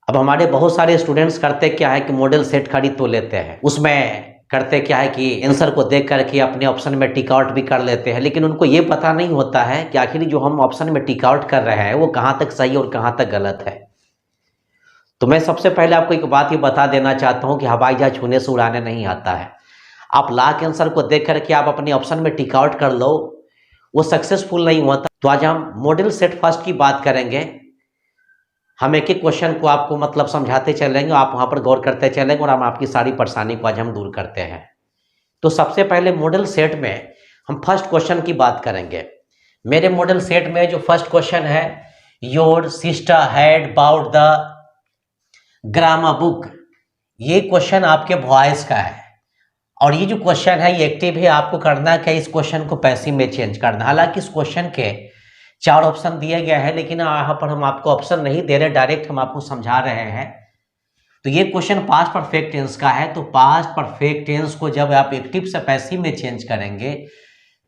अब हमारे बहुत सारे स्टूडेंट्स करते क्या है कि मॉडल सेट खरीद तो लेते हैं, उसमें करते क्या है कि आंसर को देख करके अपने ऑप्शन में टिक आउट भी कर लेते हैं, लेकिन उनको ये पता नहीं होता है कि आखिर जो हम ऑप्शन में टिक आउट कर रहे हैं वो कहाँ तक सही और कहाँ तक गलत है। तो मैं सबसे पहले आपको एक बात ये बता देना चाहता हूँ कि हवाई जहाज छूने से उड़ाने नहीं आता है। आप ला के आंसर को देख करके आप अपने ऑप्शन में टिक आउट कर लो, वो सक्सेसफुल नहीं होता। तो आज हम मॉडल सेट फर्स्ट की बात करेंगे। हम एक एक क्वेश्चन को आपको मतलब समझाते चलेंगे, आप वहाँ पर गौर करते चलेंगे और हम आपकी सारी परेशानी को आज हम दूर करते हैं। तो सबसे पहले मॉडल सेट में हम फर्स्ट क्वेश्चन की बात करेंगे। मेरे मॉडल सेट में जो फर्स्ट क्वेश्चन है, your sister had bought the grammar book, ये क्वेश्चन आपके वॉइस का है और ये जो क्वेश्चन है ये एक्टिव है। आपको करना क्या, इस क्वेश्चन को पैसिव में चेंज करना। हालांकि इस क्वेश्चन के 4 ऑप्शन दिए गए हैं, लेकिन यहाँ पर हम आपको ऑप्शन नहीं दे रहे, डायरेक्ट हम आपको समझा रहे हैं। तो ये क्वेश्चन पास्ट परफेक्ट टेंस का है। तो पास्ट परफेक्ट टेंस को जब आप एक्टिव से पैसिव में चेंज करेंगे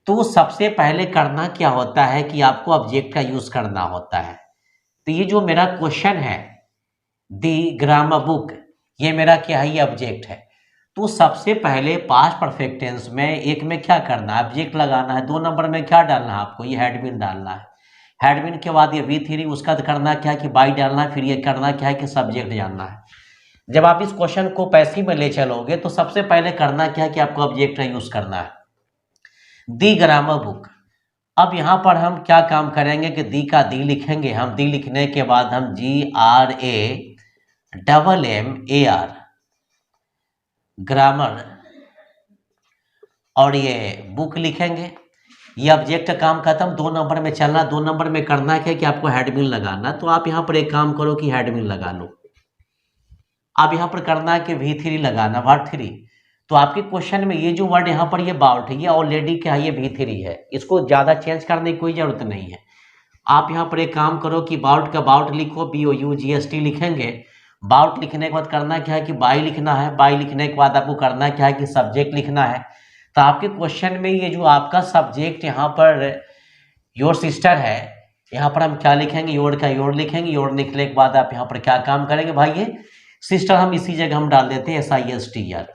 तो सबसे पहले करना क्या होता है कि आपको ऑब्जेक्ट का यूज करना होता है। तो ये जो मेरा क्वेश्चन है दी ग्रामर बुक, ये मेरा क्या है, ये ऑब्जेक्ट है। तो सबसे पहले पास्ट परफेक्ट टेंस में एक में क्या करना है, ऑब्जेक्ट लगाना है। 2 नंबर में क्या डालना है आपको, ये हैड बीन डालना है। हैड बीन के बाद ये V3, उसका करना क्या है कि बाई डालना है। फिर ये करना क्या है कि सब्जेक्ट जानना है। जब आप इस क्वेश्चन को पैसिव में ले चलोगे तो सबसे पहले करना क्या है कि आपको ऑब्जेक्ट का यूज करना है, दी ग्रामर बुक। अब यहां पर हम क्या काम करेंगे कि दी का दी लिखेंगे हम। दी लिखने के बाद हम GRAMMAR ग्रामर और ये बुक लिखेंगे। ये ऑब्जेक्ट का काम खत्म। 2 नंबर में चलना। 2 नंबर में करना क्या है कि आपको हैडबिन लगाना। तो आप यहां पर एक काम करो कि हैडबिन लगा लो। अब यहां पर करना है कि V3 लगाना, वर्ड 3। तो आपके क्वेश्चन में ये जो वर्ड यहाँ पर ये बाउट है, ये ऑलरेडी क्या है, ये V3 है। इसको ज्यादा चेंज करने की कोई जरूरत नहीं है। आप यहाँ पर एक काम करो कि बाउट का बाउट लिखो, BOUGST लिखेंगे। बाउट लिखने के बाद करना क्या है कि बाई लिखना है। बाई लिखने के बाद आपको करना क्या है कि सब्जेक्ट लिखना है। तो आपके क्वेश्चन में ये जो आपका सब्जेक्ट यहाँ पर योर सिस्टर है, यहाँ पर हम क्या लिखेंगे, योर का योर लिखेंगे। योर लिखने के बाद आप यहाँ पर क्या काम करेंगे भाई, ये सिस्टर हम इसी जगह हम डाल देते हैं SISTER,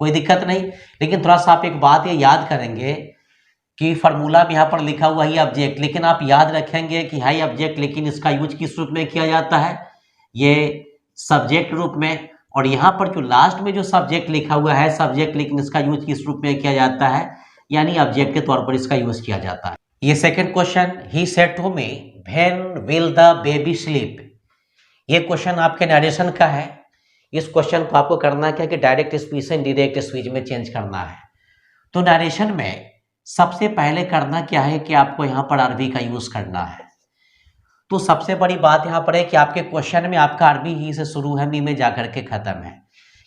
कोई दिक्कत नहीं। लेकिन थोड़ा सा आप एक बात ये याद करेंगे कि फार्मूला में यहाँ पर लिखा हुआ है ऑब्जेक्ट, लेकिन आप याद रखेंगे कि है ऑब्जेक्ट, लेकिन इसका यूज किस रूप में किया जाता है, ये सब्जेक्ट रूप में। और यहाँ पर जो लास्ट में जो सब्जेक्ट लिखा हुआ है सब्जेक्ट, लेकिन इसका यूज किस रूप में किया जाता है, यानी ऑब्जेक्ट के तौर पर इसका यूज किया जाता है। ये second question, he said to me when will the baby sleep, ये क्वेश्चन आपके नरेशन का है। इस क्वेश्चन को आपको करना क्या कि डायरेक्ट स्पीच से डायरेक्ट स्पीच में चेंज करना है। तो नरेशन में सबसे पहले करना क्या है कि आपको यहाँ पर आरबी का यूज करना है। तो सबसे बड़ी बात यहाँ पर है कि आपके क्वेश्चन में आपका आरबी ही से शुरू है, मी में जाकर के खत्म है।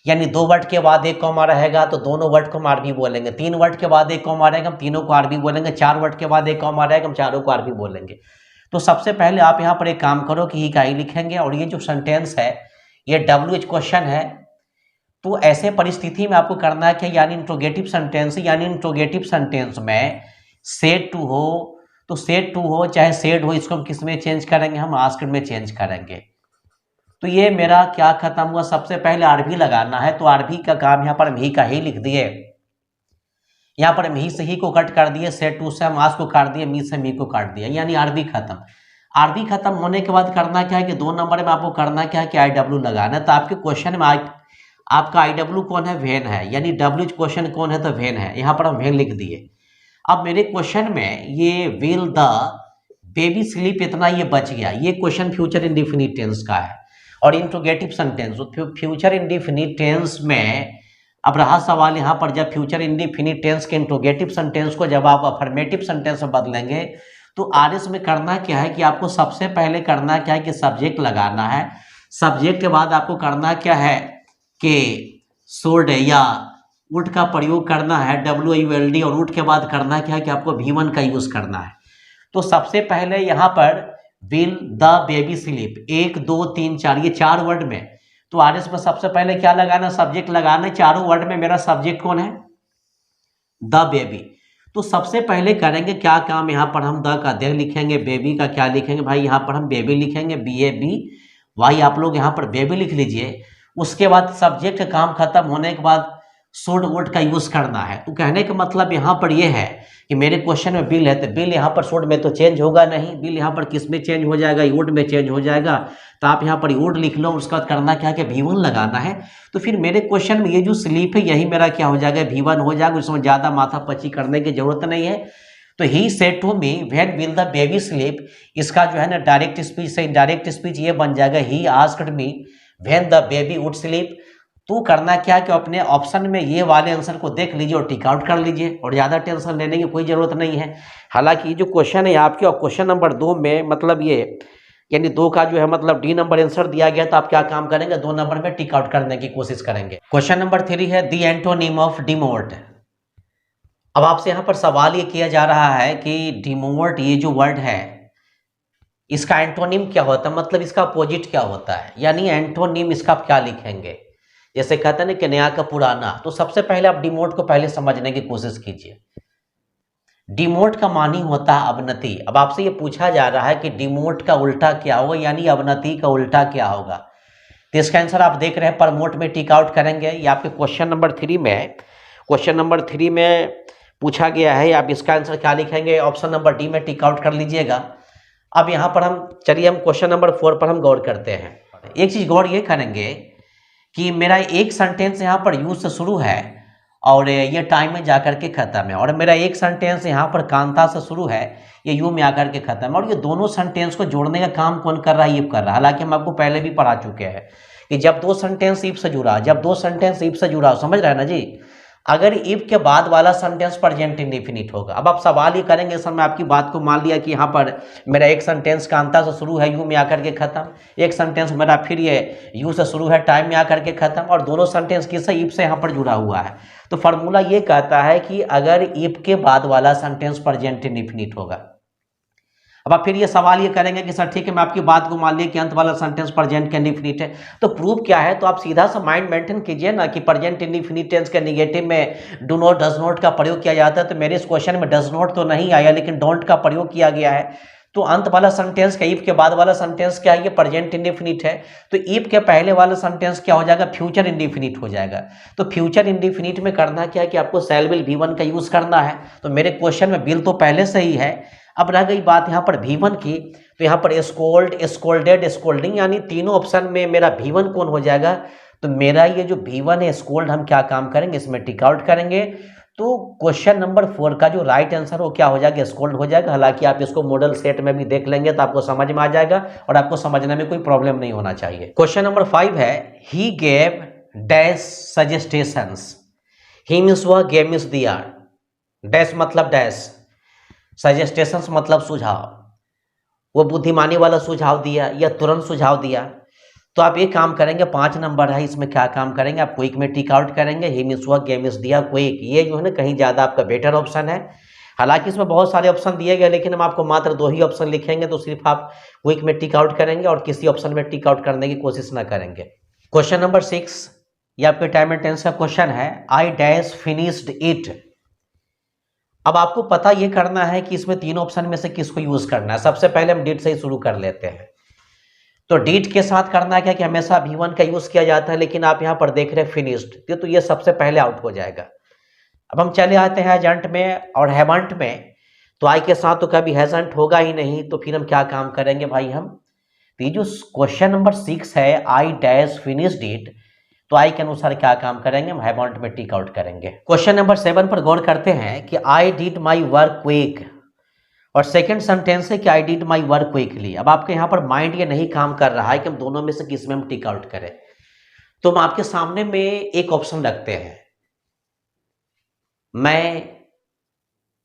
यानी 2 वर्ड के बाद एक कॉमा रहेगा तो दोनों वर्ड को हम आरबी बोलेंगे। 3 वर्ड के बाद एक कॉमा रहेगा, हम तीनों को आरबी बोलेंगे। 4 वर्ड के बाद एक कॉमा रहेगा, हम चारों को आरबी बोलेंगे। तो सबसे पहले आप यहाँ पर एक काम करो कि ही का ही लिखेंगे। और ये जो सेंटेंस है ये WH क्वेश्चन है। तो ऐसे परिस्थिति में आपको करना है कि यानी इंट्रोगेटिव सेंटेंस, यानी इंट्रोगेटिव सेंटेंस में सेड टू हो तो सेड टू हो चाहे सेड हो, इसको हम किस में चेंज करेंगे, हम आस्क्ड में चेंज करेंगे। तो ये मेरा क्या खत्म हुआ, सबसे पहले आरबी लगाना है। तो आरबी का काम यहाँ पर हम ही का ही लिख दिए, यहाँ पर हम ही से ही को कट कर दिए, सेड टू से हम आस्क को काट दिए, मी से मी को काट दिया, यानी आरबी खत्म। आरबी खत्म होने के बाद करना क्या है कि 2 नंबर में आपको करना क्या है कि IW लगाना है। तो आपके क्वेश्चन में आपका IW कौन है, वेन है, यानी WH क्वेश्चन कौन है तो वेन है। यहाँ पर हम वेन लिख दिए। अब मेरे क्वेश्चन में ये विल द बेबी स्लीप, इतना ये बच गया। ये क्वेश्चन फ्यूचर इंडेफिनिट टेंस का है और interrogative sentence. Future indefinite tense में अब रहा सवाल यहाँ पर, जब फ्यूचर इंडेफिनिट टेंस के इंट्रोगेटिव सेंटेंस को जब आप अफर्मेटिव सेंटेंस में बदलेंगे तो RS में करना क्या है कि आपको सबसे पहले करना क्या है कि सब्जेक्ट लगाना है। सब्जेक्ट के बाद आपको करना क्या है कि सोल्ड या वुड का प्रयोग करना है, WULD, और वुड के बाद करना क्या है कि आपको V1 का यूज करना है। तो सबसे पहले यहाँ पर विल द बेबी स्लीप, 1 2 3 4, ये 4 वर्ड में। तो RS में सबसे पहले क्या लगाना, सब्जेक्ट लगाना है। चारों वर्ड में मेरा सब्जेक्ट कौन है, द बेबी। तो सबसे पहले करेंगे क्या काम, यहाँ पर हम द का दे लिखेंगे, बेबी का क्या लिखेंगे भाई, यहाँ पर हम बेबी लिखेंगे, BAB। वाई आप लोग यहाँ पर बेबी लिख लीजिए। उसके बाद सब्जेक्ट काम खत्म होने के बाद शुड वुड का यूज करना है। तो कहने का मतलब यहाँ पर यह है कि मेरे क्वेश्चन में बिल है, तो बिल यहाँ पर शुड में तो चेंज होगा नहीं, बिल यहाँ पर किस में चेंज हो जाएगा, वुड में चेंज हो जाएगा। तो आप यहाँ पर वुड लिख लो, उसका करना क्या है कि V1 लगाना है। तो फिर मेरे क्वेश्चन में ये जो स्लीप है यही मेरा क्या हो जाएगा, V1 हो जाएगा, उसमें ज़्यादा माथापच्ची करने की जरूरत नहीं है। तो he said to me when will the baby sleep, इसका जो है ना डायरेक्ट स्पीच से इनडायरेक्ट स्पीच ये बन जाएगा he asked me when the baby would sleep. तो करना क्या कि अपने ऑप्शन में ये वाले आंसर को देख लीजिए और टिक आउट कर लीजिए, और ज़्यादा टेंशन लेने की कोई ज़रूरत नहीं है। हालांकि ये जो क्वेश्चन है आपके, और क्वेश्चन नंबर 2 में मतलब ये यानी 2 का जो है मतलब डी नंबर आंसर दिया गया, तो आप क्या काम करेंगे, 2 नंबर में टिक आउट करने की कोशिश करेंगे। क्वेश्चन नंबर 3 है दी एंटोनिम ऑफ डिमोट। अब आपसे यहाँ पर सवाल ये किया जा रहा है कि डिमोट ये जो वर्ड है इसका एंटोनिम क्या होता है, मतलब इसका अपोजिट क्या होता है, यानी एंटोनिम इसका आप क्या लिखेंगे। जैसे कहते हैं ना कि नया का पुराना, तो सबसे पहले आप डिमोट को पहले समझने की कोशिश कीजिए। डिमोट का मानी होता है अवनति। अब आपसे ये पूछा जा रहा है कि डिमोट का उल्टा क्या होगा, यानी अवनति का उल्टा क्या होगा। तो इसका आंसर आप देख रहे हैं प्रमोट में टिक आउट करेंगे। ये आपके क्वेश्चन नंबर 3 में पूछा गया है, आप इसका आंसर क्या लिखेंगे, ऑप्शन नंबर डी में टिक आउट कर लीजिएगा। अब यहाँ पर हम क्वेश्चन नंबर 4 पर हम गौर करते हैं। एक चीज गौर ये करेंगे कि मेरा एक सेंटेंस यहाँ पर यूज से शुरू है और ये टाइम में जाकर के खत्म है, और मेरा एक सेंटेंस यहाँ पर कांता से शुरू है, ये यू में आकर के खत्म है, और ये दोनों सेंटेंस को जोड़ने का काम कौन कर रहा है, इफ कर रहा है। हालांकि हम आपको पहले भी पढ़ा चुके हैं कि जब दो सेंटेंस इफ से जुड़ा, समझ रहे हैं ना जी। अगर इफ के बाद वाला सेंटेंस प्रेजेंट इंडेफिनिट होगा। अब आप सवाल ही करेंगे सर मैं आपकी बात को मान लिया कि यहाँ पर मेरा एक सेंटेंस कांता से शुरू है, यू में आकर के खत्म, एक सेंटेंस मेरा फिर ये यू से शुरू है, टाइम में आकर के खत्म, और दोनों सेंटेंस किससे, इफ से यहाँ पर जुड़ा हुआ है। तो फॉर्मूला ये कहता है कि अगर इफ के बाद वाला सेंटेंस प्रेजेंट इंडेफिनिट होगा। अब आप फिर ये सवाल ये करेंगे कि सर ठीक है मैं आपकी बात को मान लिया कि अंत वाला सेंटेंस प्रेजेंट इंडेफिनिट है, तो प्रूफ क्या है। तो आप सीधा सा माइंड मेंटेन कीजिए ना कि प्रेजेंट इंडेफिनिट टेंस के नेगेटिव में डू नॉट, डज नॉट का प्रयोग किया जाता है। तो मेरे इस क्वेश्चन में डज नॉट तो नहीं आया, लेकिन डोंट का प्रयोग किया गया है। तो अंत वाला सेंटेंस का, इफ के बाद वाला सेंटेंस क्या है, ये प्रेजेंट इंडेफिनिट है। तो इफ के पहले वाला सेंटेंस क्या हो जाएगा, फ्यूचर इंडेफिनिट हो जाएगा। तो फ्यूचर इंडेफिनिट में करना क्या है कि आपको शैल विल V1 का यूज करना है। तो मेरे क्वेश्चन में बिल तो पहले से ही है। अब रह गई बात यहाँ पर V1 की, तो यहाँ पर स्कोल्ड, स्कोल्डेड, स्कोल्डिंग, यानी तीनों ऑप्शन में मेरा V1 कौन हो जाएगा। तो मेरा ये जो V1 है स्कोल्ड, हम क्या काम करेंगे, इसमें टिक आउट करेंगे। तो क्वेश्चन नंबर 4 का जो राइट आंसर हो क्या हो जाएगा, स्कोल्ड हो जाएगा। हालांकि आप इसको मॉडल सेट में भी देख लेंगे तो आपको समझ में आ जाएगा और आपको समझने में कोई प्रॉब्लम नहीं होना चाहिए। क्वेश्चन नंबर 5 है he gave dash suggestions. He means वह, गेव मीन्स दिया, डैश मतलब डैश, सजेस्टेशंस मतलब सुझाव, वो बुद्धिमानी वाला सुझाव दिया या तुरंत सुझाव दिया। तो आप एक काम करेंगे, 5 नंबर है, इसमें क्या काम करेंगे, आप क्विक में टिक आउट करेंगे। ही मीन्स वह, गेम मीन्स दिया, क्विक, ये जो है ना कहीं ज़्यादा आपका बेटर ऑप्शन है। हालांकि इसमें बहुत सारे ऑप्शन दिए गए, लेकिन हम आपको मात्र 2 ही ऑप्शन लिखेंगे। तो सिर्फ आप क्विक में टिक आउट करेंगे और किसी ऑप्शन में टिक आउट करने की कोशिश ना करेंगे। क्वेश्चन नंबर 6, ये आपके टाइम एंड टेंस का क्वेश्चन है। I dash finished it. अब आपको पता ये करना है कि इसमें 3 ऑप्शन में से किसको यूज करना है। सबसे पहले हम डिड से ही शुरू कर लेते हैं। तो डिड के साथ करना क्या कि हमेशा V1 का यूज किया जाता है, लेकिन आप यहाँ पर देख रहे हैं फिनिश्ड, तो ये सबसे पहले आउट हो जाएगा। अब हम चले आते हैं हैजंट में और हैवंट में। तो आई के साथ तो कभी हैजंट होगा ही नहीं, तो फिर हम क्या काम करेंगे भाई, हम तो ये जो क्वेश्चन नंबर 6 है आई डैश फिनिश्ड इट, तो आई के अनुसार क्या काम करेंगे, हम हैवंट में टिक आउट करेंगे। क्वेश्चन नंबर 7 पर गौर करते हैं कि I did my work quick, और सेकंड सेंटेंस है कि I did my work quickly. अब आपके यहाँ पर माइंड ये नहीं काम कर रहा है कि हम दोनों में से किस में हम टिक आउट करें। तो हम आपके सामने में एक ऑप्शन रखते हैं, मैं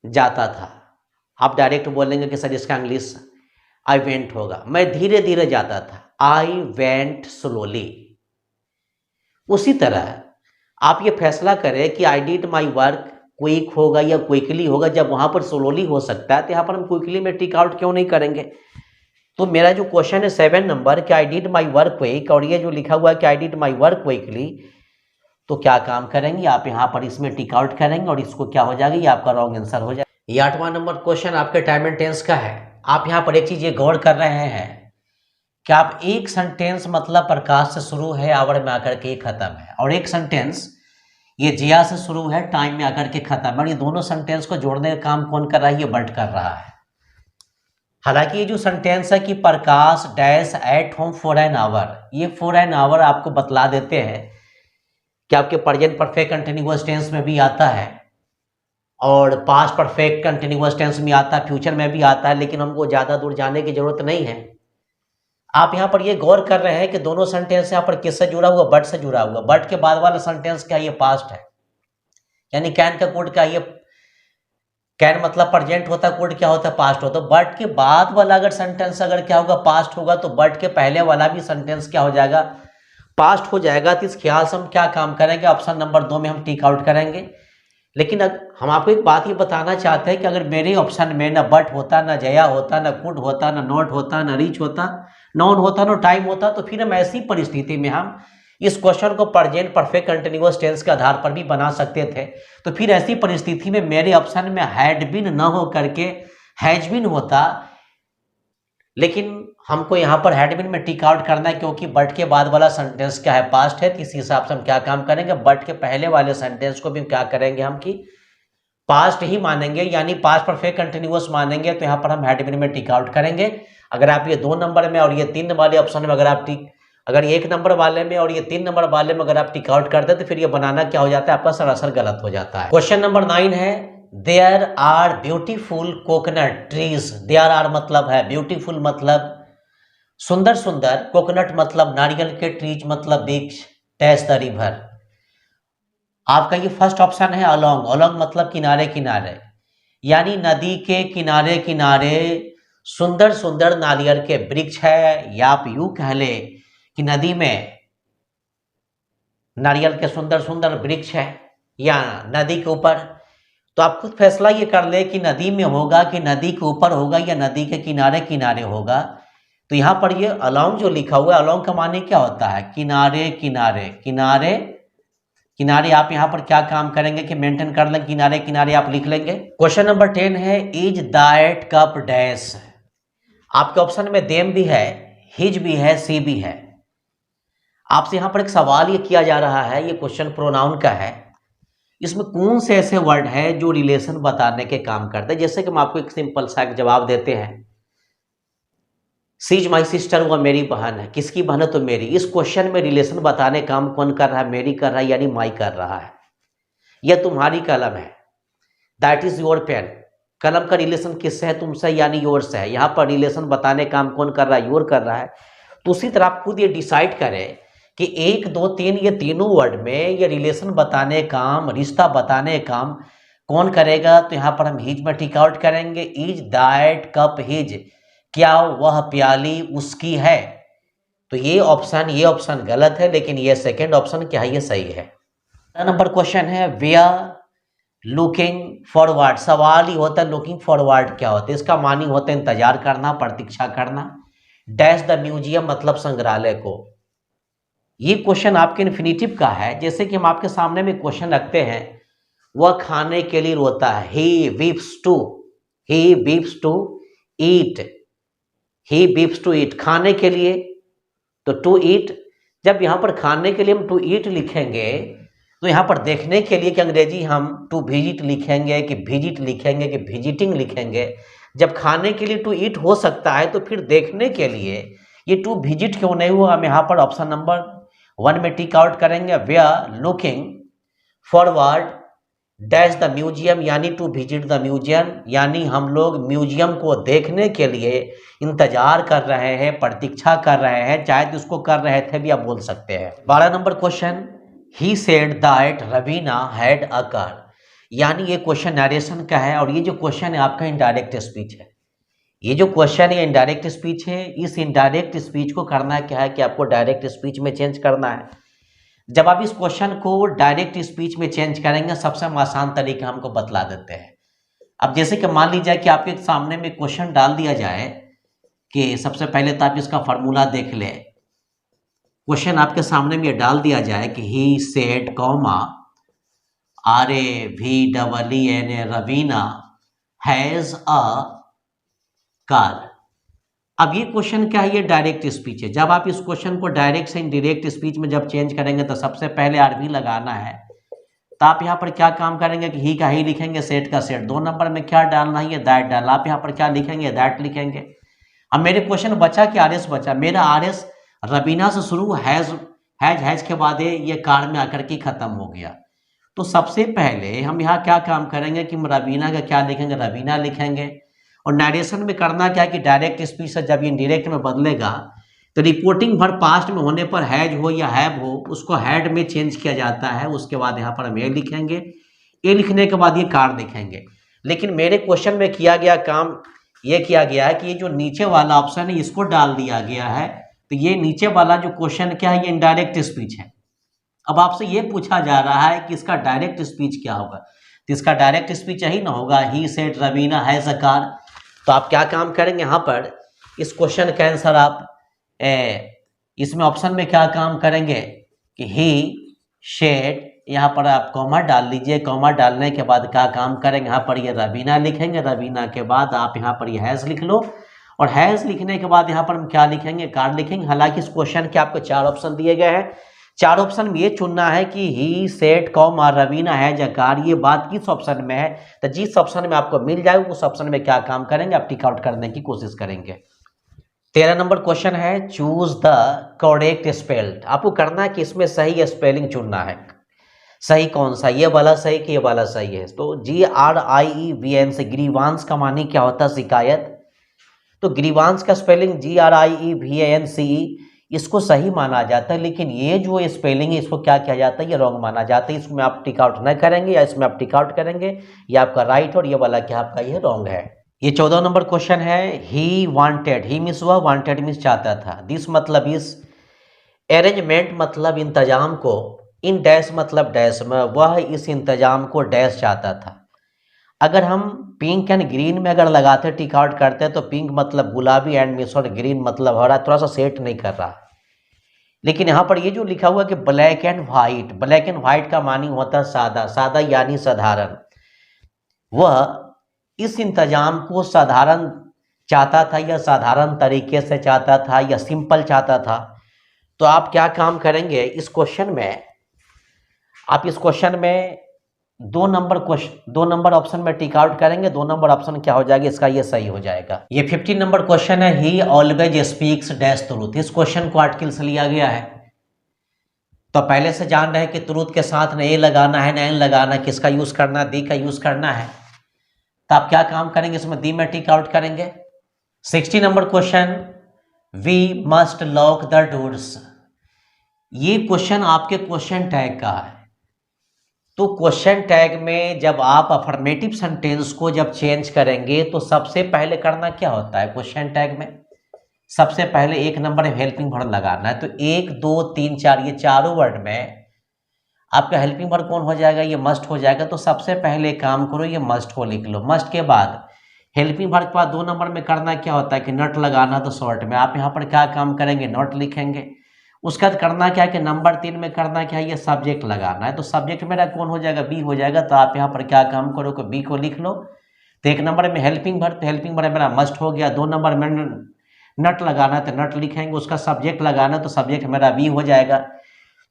जाता था। आप डायरेक्ट बोलेंगे कि सर इसका इंग्लिश आई वेंट होगा। मैं धीरे धीरे जाता था, आई वेंट स्लोली। उसी तरह आप ये फैसला करें कि I did my work quick होगा या क्विकली होगा। जब वहां पर स्लोली हो सकता है तो यहाँ पर हम क्विकली में टिक आउट क्यों नहीं करेंगे। तो मेरा जो क्वेश्चन है 7 नंबर कि I did my work quick, और ये जो लिखा हुआ है कि I did my work quickly, तो क्या काम करेंगे आप यहाँ पर इसमें टिक आउट करेंगे और इसको क्या हो जाएगा, ये आपका रॉन्ग आंसर हो जाएगा। ये 8वां नंबर क्वेश्चन आपके टाइम एंड टेंस का है। आप यहाँ पर एक चीज ये गौर कर रहे हैं कि आप एक सेंटेंस मतलब प्रकाश से शुरू है, आवर में आकर के खत्म है, और एक सेंटेंस ये जिया से शुरू है, टाइम में आकर के खत्म है, और ये दोनों सेंटेंस को जोड़ने का काम कौन कर रहा है? ये बट कर रहा है। हालांकि ये जो सेंटेंस है कि Prakash dash at home for an hour, ये फॉर एन आवर आपको बतला देते हैं कि आपके प्रेजेंट परफेक्ट कंटिन्यूअस टेंस में भी आता है और पास्ट परफेक्ट कंटिन्यूअस टेंस में आता है, फ्यूचर में भी आता है, लेकिन हमको ज़्यादा दूर जाने की जरूरत नहीं है। आप यहाँ पर ये गौर कर रहे हैं कि दोनों सेंटेंस यहाँ पर किससे जुड़ा हुआ? बट से जुड़ा हुआ। बट के बाद वाला सेंटेंस क्या? ये पास्ट है, यानी कैन का कोड क्या? ये कैन मतलब प्रेजेंट होता है, कोड क्या होता है? पास्ट होता है। बट के बाद वाला अगर सेंटेंस अगर क्या होगा? पास्ट होगा, तो बट के पहले वाला भी सेंटेंस क्या हो जाएगा? पास्ट हो जाएगा। तो इस ख्याल से हम क्या काम करेंगे? ऑप्शन नंबर 2 में हम टिक आउट करेंगे। लेकिन हम आपको एक बात ये बताना चाहते हैं कि अगर मेरे ऑप्शन में ना बट होता, ना जया होता, ना कुड होता, ना नॉट होता, ना रीच होता, नॉन होता, ना टाइम होता, तो फिर हम ऐसी परिस्थिति में हम इस क्वेश्चन को प्रेजेंट परफेक्ट कंटिन्यूअस टेंस के आधार पर भी बना सकते थे। तो फिर ऐसी परिस्थिति में मेरे ऑप्शन में हैड बीन न हो करके हैज बीन होता, लेकिन हमको यहाँ पर हैड बीन में टिक आउट करना है क्योंकि बट के बाद वाला सेंटेंस क्या है? पास्ट है। तो इस हिसाब से हम क्या काम करेंगे? बट के पहले वाले सेंटेंस को भी क्या करेंगे हम कि पास्ट ही मानेंगे, यानी पास्ट परफेक्ट कंटिन्यूअस मानेंगे। तो यहाँ पर हम हैड बीन में टिक आउट करेंगे। अगर आप ये 2 नंबर में और ये 3 वाले ऑप्शन में अगर 1 नंबर वाले में और ये 3 नंबर वाले में अगर आप टिक आउट करते तो फिर ये बनाना क्या हो जाता है? आपका सरासर गलत हो जाता है। क्वेश्चन नंबर 9 है there are beautiful coconut trees. There are मतलब है ब्यूटीफुल मतलब सुंदर सुंदर, कोकोनट मतलब नारियल के, ट्रीज मतलब वृक्ष, डैश द रिवर। आपका ये फर्स्ट ऑप्शन है अलोंग। अलोंग मतलब किनारे किनारे, यानी नदी के किनारे किनारे सुंदर सुंदर नारियल के वृक्ष है, या आप यूं कह ले कि नदी में नारियल के सुंदर सुंदर वृक्ष है या नदी के ऊपर। तो आप खुद फैसला ये कर ले कि नदी में होगा कि नदी के ऊपर होगा या नदी के किनारे किनारे होगा। तो यहाँ पर ये अलोंग जो लिखा हुआ है, अलोंग का माने क्या होता है? किनारे किनारे, किनारे किनारे। आप यहाँ पर क्या काम करेंगे कि मेंटेन कर लें, किनारे किनारे आप लिख लेंगे। क्वेश्चन नंबर 10 है इज दैट कप डैश। आपके ऑप्शन में देम भी है, हिज भी है, सी भी है। आपसे यहाँ पर एक सवाल ये किया जा रहा है, ये क्वेश्चन प्रोनाउन का है। इसमें कौन से ऐसे वर्ड है जो रिलेशन बताने के काम करते हैं? जैसे कि हम आपको एक सिंपल सा एक जवाब देते हैं, सी इज माई सिस्टर, वह मेरी बहन है। किसकी बहन है? तो मेरी। इस क्वेश्चन में रिलेशन बताने काम कौन कर रहा है? मेरी कर रहा है, यानी माई कर रहा है। यह तुम्हारी कलम है, दैट इज योर पेन। कलम का रिलेशन किससे है? तुमसे, यानी योर से है। यहाँ पर रिलेशन बताने काम कौन कर रहा है? योर कर रहा है। तो उसी तरह आप खुद ये डिसाइड करें कि 1, 2, 3 ये तीनों वर्ड में ये रिलेशन बताने काम, रिश्ता बताने काम कौन करेगा? तो यहाँ पर हम हिज में टिक आउट करेंगे। इज दैट कप हिज, क्या वह प्याली उसकी है? तो ये ऑप्शन गलत है, लेकिन ये सेकंड ऑप्शन क्या है? ये सही है। नंबर क्वेश्चन है वी आर लुकिंग फॉरवर्ड। सवाल ही होता है लुकिंग फॉरवर्ड क्या होता है? इसका मानी होता है इंतजार करना, प्रतीक्षा करना। डैश द म्यूजियम मतलब संग्रहालय को। ये क्वेश्चन आपके इन्फिनिटिव का है। जैसे कि हम आपके सामने में क्वेश्चन रखते हैं, वह खाने के लिए रोता है। He weeps to eat, he weeps to eat, खाने के लिए। तो टू ईट, जब यहाँ पर खाने के लिए हम टू ईट लिखेंगे तो यहाँ पर देखने के लिए कि अंग्रेजी हम टू विजिट लिखेंगे कि विजिट लिखेंगे कि विजिटिंग लिखेंगे। जब खाने के लिए टू ईट हो सकता है तो फिर देखने के लिए ये टू विजिट क्यों नहीं हुआ? हम यहाँ पर ऑप्शन नंबर 1 में टिक आउट करेंगे। We are looking forward dash the museum, यानी टू विजिट द म्यूजियम, यानी हम लोग म्यूजियम को देखने के लिए इंतजार कर रहे हैं, प्रतीक्षा कर रहे हैं, चाहे तो उसको कर रहे थे भी आप बोल सकते हैं। 12 number question he said that Raveena had a car, यानी ये क्वेश्चन नरेशन का है और ये जो क्वेश्चन है आपका इनडायरेक्ट स्पीच है। ये जो क्वेश्चन है इनडायरेक्ट स्पीच है। इस इनडायरेक्ट स्पीच को करना क्या है कि आपको डायरेक्ट स्पीच में चेंज करना है। जब आप इस क्वेश्चन को डायरेक्ट स्पीच में चेंज करेंगे, सबसे आसान तरीका हमको बतला देते हैं। अब जैसे कि मान लीजिए कि आपके सामने में क्वेश्चन डाल दिया जाए कि सबसे पहले तो आप इसका फार्मूला देख लें। क्वेश्चन आपके सामने में डाल दिया जाए कि he said comma RAVEEN Raveena has a car. अब ये क्वेश्चन क्या है, ये डायरेक्ट स्पीच है। जब आप इस क्वेश्चन को डायरेक्ट से इनडायरेक्ट स्पीच में जब चेंज करेंगे तो सबसे पहले आरबी लगाना है। तो आप यहाँ पर क्या काम करेंगे कि ही का ही लिखेंगे, सेट का सेट। 2 नंबर में क्या डालना है, ये दैट डालना। आप यहाँ पर क्या लिखेंगे, दैट लिखेंगे। अब मेरे क्वेश्चन बचा कि आर एस बचा। मेरा आर एस रबीना से शुरू, हैज के बाद ये कार में आकर के खत्म हो गया। तो सबसे पहले हम यहाँ क्या काम करेंगे कि रबीना का क्या लिखेंगे, रबीना लिखेंगे। और नरेशन में करना क्या है कि डायरेक्ट स्पीच से जब ये डायरेक्ट में बदलेगा तो रिपोर्टिंग भर पास्ट में होने पर हैज हो या हैव हो उसको हैड में चेंज किया जाता है। उसके बाद यहाँ पर हम ए लिखेंगे, ए लिखने के बाद ये कार लिखेंगे। लेकिन मेरे क्वेश्चन में किया गया काम ये किया गया है कि ये जो नीचे वाला ऑप्शन है इसको डाल दिया गया है। तो ये नीचे वाला जो क्वेश्चन क्या है, ये इनडायरेक्ट स्पीच है। अब आपसे ये पूछा जा रहा है कि इसका डायरेक्ट स्पीच क्या होगा। तो इसका डायरेक्ट स्पीच यही ना होगा, he said Rabina has a car. तो आप क्या काम करेंगे, यहाँ पर इस क्वेश्चन का आंसर आप इसमें ऑप्शन में क्या काम करेंगे कि ही शेड, यहाँ पर आप कॉमा डाल लीजिए। कॉमा डालने के बाद क्या काम करेंगे, यहाँ पर ये रबीना लिखेंगे। रबीना के बाद आप यहाँ पर ये हैज लिख लो। और हैज लिखने के बाद यहाँ पर हम क्या लिखेंगे, कार लिखेंगे। हालांकि इस क्वेश्चन के आपको 4 ऑप्शन दिए गए हैं। 4 ऑप्शन में ये चुनना है कि he said comma Rabina has a car, ये बात किस ऑप्शन में है। तो जिस ऑप्शन में आपको मिल जाए उस ऑप्शन में क्या काम करेंगे, आप टिक आउट करने की कोशिश करेंगे। 13 नंबर क्वेश्चन है, चूज द करेक्ट स्पेल्ड। आपको करना है कि इसमें सही स्पेलिंग चुनना है। सही कौन सा, ये वाला सही कि ये वाला सही है। तो GRIEVANS से ग्रीवांस का मानी क्या होता है, शिकायत। तो ग्रीवांस का स्पेलिंग GRIEVANCE, इसको सही माना जाता है। लेकिन ये जो स्पेलिंग है इसको क्या किया जाता है, ये रॉन्ग माना जाता है। इसमें आप टिक आउट न करेंगे या इसमें आप टिक आउट करेंगे, ये आपका राइट और ये वाला क्या आपका ये रॉन्ग है। ये 14 नंबर क्वेश्चन है, ही वांटेड। ही मीन्स हुआ, वांटेड मीन्स चाहता था। दिस मतलब इस, अरेंजमेंट मतलब इंतजाम को, इन डैश मतलब डैश में, वह इस इंतजाम को डैश चाहता था। अगर हम पिंक एंड ग्रीन में अगर लगाते टिक आउट करते तो पिंक मतलब गुलाबी एंड मिस और ग्रीन मतलब हरा, थोड़ा सा सेट नहीं कर रहा। लेकिन यहाँ पर ये जो लिखा हुआ कि black and white, black and white का मानी होता है सादा। सादा यानी साधारण। वह इस इंतजाम को साधारण चाहता था या साधारण तरीके से चाहता था या सिंपल चाहता था। तो आप क्या काम करेंगे इस क्वेश्चन में, आप इस क्वेश्चन में 2 नंबर ऑप्शन में टिक आउट करेंगे। 2 नंबर ऑप्शन क्या हो जाएगा, इसका ये सही हो जाएगा। ये 15 नंबर क्वेश्चन है, ही ऑलवेज स्पीक्स डैश ट्रूथ। इस क्वेश्चन को आर्टिकल से लिया गया है। तो पहले से जान रहे हैं कि ट्रूथ के साथ न ए लगाना है न एन लगाना है, किसका यूज करना है, दी का यूज करना है। तो आप क्या काम करेंगे, इसमें दी में टिक आउट करेंगे। 60 number question, we must lock the doors. ये क्वेश्चन आपके क्वेश्चन टैग का है। तो क्वेश्चन टैग में जब आप अफर्मेटिव सेंटेंस को जब चेंज करेंगे तो सबसे पहले करना क्या होता है, क्वेश्चन टैग में सबसे पहले 1 नंबर हेल्पिंग वर्ब लगाना है। तो 1 2 3 4 ये चारों वर्ड में आपका हेल्पिंग वर्ब कौन हो जाएगा, ये मस्ट हो जाएगा। तो सबसे पहले काम करो, ये मस्ट को लिख लो। मस्ट के बाद हेल्पिंग वर्ब के बाद 2 नंबर में करना क्या होता है कि नॉट लगाना। तो शॉर्ट में आप यहाँ पर क्या काम करेंगे, नॉट लिखेंगे। उसके बाद करना क्या है कि नंबर 3 में करना क्या है, ये सब्जेक्ट लगाना है। तो सब्जेक्ट मेरा कौन हो जाएगा, बी हो जाएगा। तो आप यहाँ पर क्या काम करो कि बी को लिख लो। तो 1 नंबर में हेल्पिंग वर्ब, तो हेल्पिंग वर्ब मेरा मस्ट हो गया। 2 नंबर में नट लगाना है तो नट लिखेंगे। उसका सब्जेक्ट लगाना तो सब्जेक्ट मेरा बी हो जाएगा।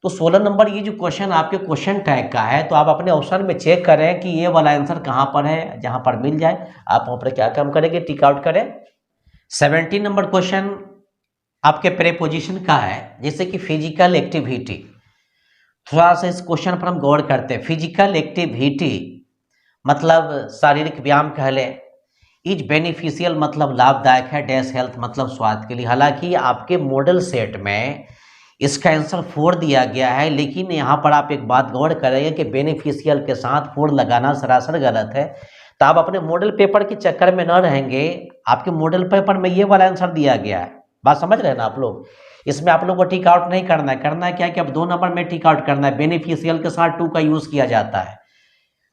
तो 16 नंबर ये जो क्वेश्चन आपके क्वेश्चन टैग का है, तो आप अपने ऑप्शन में चेक करें कि ये वाला आंसर कहाँ पर है। जहाँ पर मिल जाए आप वहाँ पर क्या काम करेंगे, टिक आउट करें। 17 नंबर क्वेश्चन आपके प्रेपोजिशन का है, जैसे कि फिजिकल एक्टिविटी। थोड़ा सा इस क्वेश्चन पर हम गौर करते हैं। फिजिकल एक्टिविटी मतलब शारीरिक व्यायाम कह लें। इज बेनिफिशियल मतलब लाभदायक है। डैश हेल्थ मतलब स्वास्थ्य के लिए। हालांकि आपके मॉडल सेट में इसका आंसर 4 दिया गया है, लेकिन यहाँ पर आप एक बात गौर करेंगे कि बेनिफिशियल के साथ 4 लगाना सरासर गलत है। तो आप अपने मॉडल पेपर के चक्कर में न रहेंगे। आपके मॉडल पेपर में ये वाला आंसर दिया गया है, बात समझ रहे हैं ना आप लोग। इसमें आप लोग को टिक आउट नहीं करना है। करना है क्या है कि अब 2 नंबर में टिक आउट करना है। बेनिफिशियल के साथ 2 का यूज किया जाता है।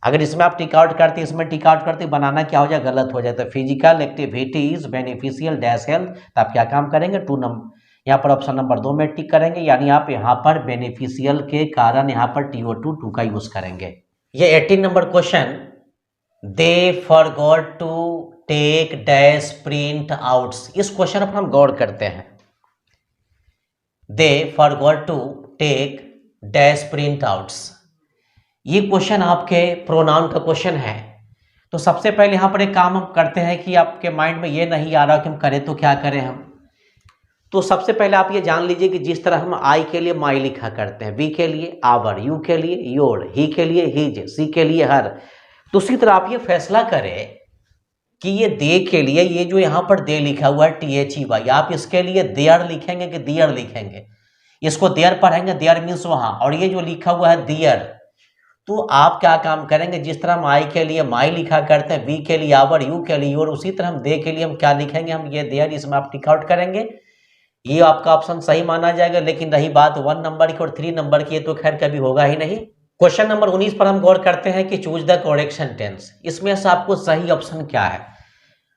अगर इसमें आप टिक आउट करते, इसमें टिक आउट करते, बनाना क्या हो जाए, गलत हो जाए। तो physical activities beneficial dash health. तो आप क्या काम करेंगे, 2 नंबर यहाँ पर ऑप्शन नंबर 2 में टिक करेंगे। यानी आप यहाँ पर बेनिफिशियल के कारण यहाँ पर TO2 2 का यूज करेंगे। ये 18 number question, they forgot to take dash printouts, इस क्वेश्चन पर हम गौर करते हैं। They forgot to take dash printouts, ये क्वेश्चन आपके प्रोनाउन का क्वेश्चन है। तो सबसे पहले यहाँ पर एक काम हम करते हैं कि आपके माइंड में ये नहीं आ रहा कि हम करें तो क्या करें हम। तो सबसे पहले आप ये जान लीजिए कि जिस तरह हम आई के लिए माई लिखा करते हैं, वी के लिए आवर, यू के लिए योर, ही के लिए हिज, सी के लिए हर, तो उसी तरह आप ये फैसला करें कि ये दे के लिए ये जो यहाँ पर दे लिखा हुआ है THEY, आप इसके लिए देयर लिखेंगे कि दियर लिखेंगे। इसको देयर पढ़ेंगे, देयर मीन्स वहाँ, और ये जो लिखा हुआ है दियर, तो आप क्या काम करेंगे, जिस तरह हम आई के लिए माई लिखा करते हैं, वी के लिए आवर, यू के लिए योर, उसी तरह हम दे के लिए हम क्या लिखेंगे, हम ये देयर, इसमें आप टिक आउट करेंगे। ये आपका ऑप्शन सही माना जाएगा। लेकिन रही बात 1 नंबर की और 3 नंबर की, तो खैर कभी होगा ही नहीं। क्वेश्चन नंबर 19 पर हम गौर करते हैं कि चूज द करेक्शन टेंस, इसमें से आपको सही ऑप्शन क्या है।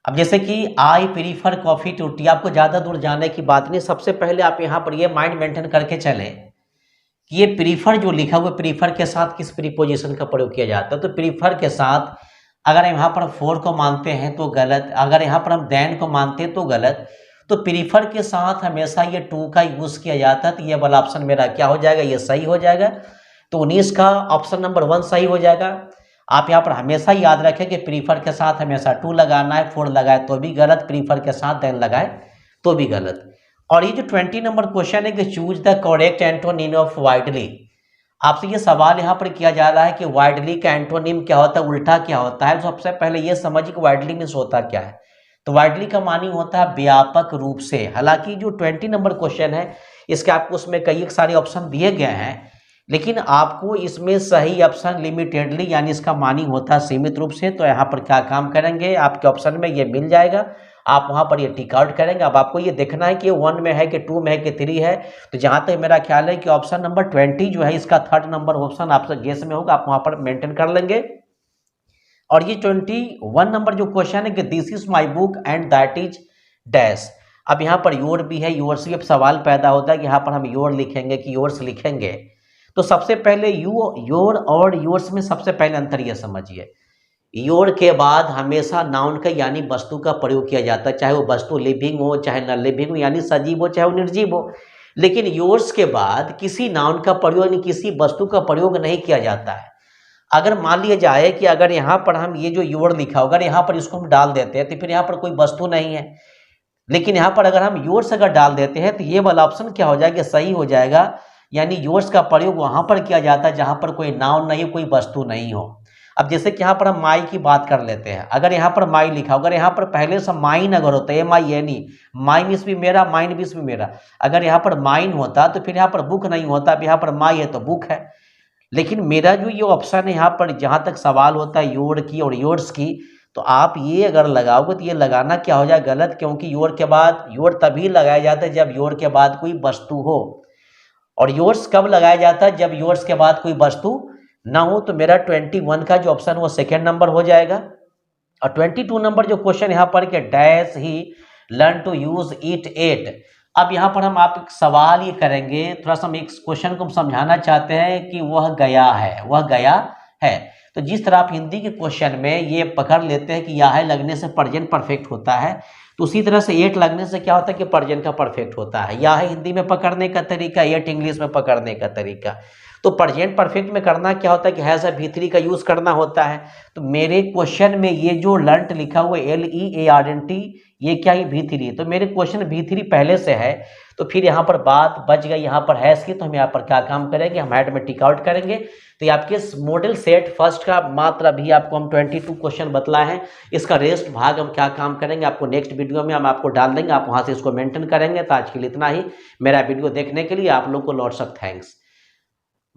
अब जैसे कि I prefer coffee to tea, आपको ज्यादा दूर जाने की बात नहीं, सबसे पहले आप यहाँ पर ये माइंड मेंटेन करके चले कि ये प्रीफर जो लिखा हुआ, प्रीफर के साथ किस प्रीपोजिशन का प्रयोग किया जाता है। तो प्रीफर के साथ अगर यहाँ पर फॉर को मानते हैं तो गलत, अगर यहाँ पर हम देन को मानते हैं तो गलत। तो प्रीफर के साथ हमेशा ये टू का यूज किया जाता है, तो ये वाला ऑप्शन मेरा क्या हो जाएगा, ये सही हो जाएगा। तो 19 का ऑप्शन नंबर 1 सही हो जाएगा। आप यहाँ पर हमेशा याद रखें कि प्रीफर के साथ हमेशा टू लगाना है, फोर लगाए तो भी गलत, प्रीफर के साथ देन लगाए तो भी गलत। और ये जो 20 नंबर क्वेश्चन है कि choose the correct antonym of widely, आपसे ये सवाल यहाँ पर किया जा रहा है कि वाइडली का एंटोनिम क्या होता है, उल्टा क्या होता है। सबसे पहले ये समझिए कि वाइडली मीन्स होता क्या है। तो वाइडली का मानी होता है व्यापक रूप से। हालांकि जो 20 नंबर क्वेश्चन है इसके आपको उसमें कई सारे ऑप्शन दिए गए हैं, लेकिन आपको इसमें सही ऑप्शन लिमिटेडली यानी इसका मानी होता है सीमित रूप से। तो यहाँ पर क्या काम करेंगे, आपके ऑप्शन में ये मिल जाएगा, आप वहाँ पर ये टिक आउट करेंगे। अब आपको ये देखना है कि 1 में है कि 2 में है कि 3 है। तो जहाँ तक मेरा ख्याल है कि ऑप्शन नंबर 20 जो है इसका 3rd नंबर ऑप्शन आपसे गेस में होगा, आप वहाँ पर मेंटेन कर लेंगे। और ये 21 नंबर जो क्वेश्चन है कि this is my book and that is dash, अब यहाँ पर योर भी है, योर से अब सवाल पैदा होता है कि यहाँ पर हम योर लिखेंगे कि योर्स लिखेंगे। तो सबसे पहले योर और योर्स में सबसे पहले अंतर यह समझिए, योर के बाद हमेशा नाउन का यानी वस्तु का प्रयोग किया जाता है, चाहे वो वस्तु लिविंग हो चाहे नॉन लिविंग हो, यानी सजीव हो चाहे वो निर्जीव हो। लेकिन योर्स के बाद किसी नाउन का प्रयोग यानी किसी वस्तु का प्रयोग नहीं किया जाता है। अगर मान लिया जाए कि अगर यहाँ पर हम ये जो योर लिखा होगा, यहाँ पर इसको हम डाल देते हैं तो फिर यहाँ पर कोई वस्तु नहीं है। लेकिन यहाँ पर अगर हम योर्स अगर डाल देते हैं तो ये वाला ऑप्शन क्या हो जाएगा, सही हो जाएगा। यानी योर्स का प्रयोग वहाँ पर किया जाता है जहाँ पर कोई नाउन नहीं हो, कोई वस्तु नहीं हो। अब जैसे कि यहाँ पर हम माई की बात कर लेते हैं, अगर यहाँ पर माई लिखा होगा, यहाँ पर पहले से माइन अगर होता है MINE, माई मीन्स भी मेरा, माइन मीन्स भी मेरा, अगर यहाँ पर माइन होता तो फिर यहाँ पर बुक नहीं होता, अब यहाँ पर माई है तो बुक है। लेकिन मेरा जो ये ऑप्शन है यहाँ पर जहाँ तक सवाल होता है योर की और योर्स की, तो आप ये अगर लगाओगे तो ये लगाना क्या हो जाए, गलत। क्योंकि योर के बाद योर तभी लगाया जाता है जब योर के बाद कोई वस्तु हो, और योर्स कब लगाया जाता है, जब योर्स के बाद कोई वस्तु ना हो। तो मेरा 21 का जो ऑप्शन वो 2nd नंबर हो जाएगा। और 22 नंबर जो क्वेश्चन यहाँ पर कि dash he learn to use it at, अब यहाँ पर हम आप एक सवाल ये करेंगे, थोड़ा सा हम एक क्वेश्चन को हम समझाना चाहते हैं कि वह गया है, वह गया है। तो जिस तरह आप हिंदी के क्वेश्चन में ये पकड़ लेते हैं कि या है लगने से प्रेजेंट परफेक्ट होता है, तो उसी तरह से एट लगने से क्या होता है कि प्रेजेंट का परफेक्ट होता है। या है हिंदी में पकड़ने का तरीका, एट इंग्लिश में पकड़ने का तरीका। तो प्रेजेंट परफेक्ट में करना क्या होता है कि हैज़ V3 का यूज करना होता है। तो मेरे क्वेश्चन में ये जो लर्नट लिखा हुआ LEARNT, ये क्या है V3, तो मेरे क्वेश्चन V3 पहले से है। तो फिर यहाँ पर बात बच गई यहाँ पर हैज़ की, तो हम यहाँ पर क्या काम करेंगे, हम हेड में टिक आउट करेंगे। तो ये आपके मॉडल सेट फर्स्ट का मात्र अभी आपको हम 22 क्वेश्चन बतला है, इसका रेस्ट भाग हम क्या काम करेंगे आपको नेक्स्ट वीडियो में हम आपको डाल देंगे, आप वहाँ से इसको मेंटेन करेंगे। तो आज के लिए इतना ही। मेरा वीडियो देखने के लिए आप लोग को लॉट्स ऑफ थैंक्स।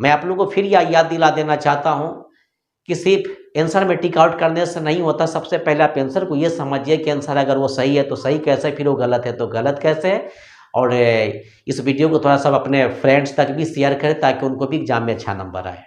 मैं आप लोगों को फिर याद दिला देना चाहता हूँ कि सिर्फ आंसर में टिक आउट करने से नहीं होता। सबसे पहले आप आंसर को ये समझिए कि आंसर अगर वो सही है तो सही कैसे, फिर वो गलत है तो गलत कैसे है। और इस वीडियो को थोड़ा सा अपने फ्रेंड्स तक भी शेयर करें ताकि उनको भी एग्जाम में अच्छा नंबर आए।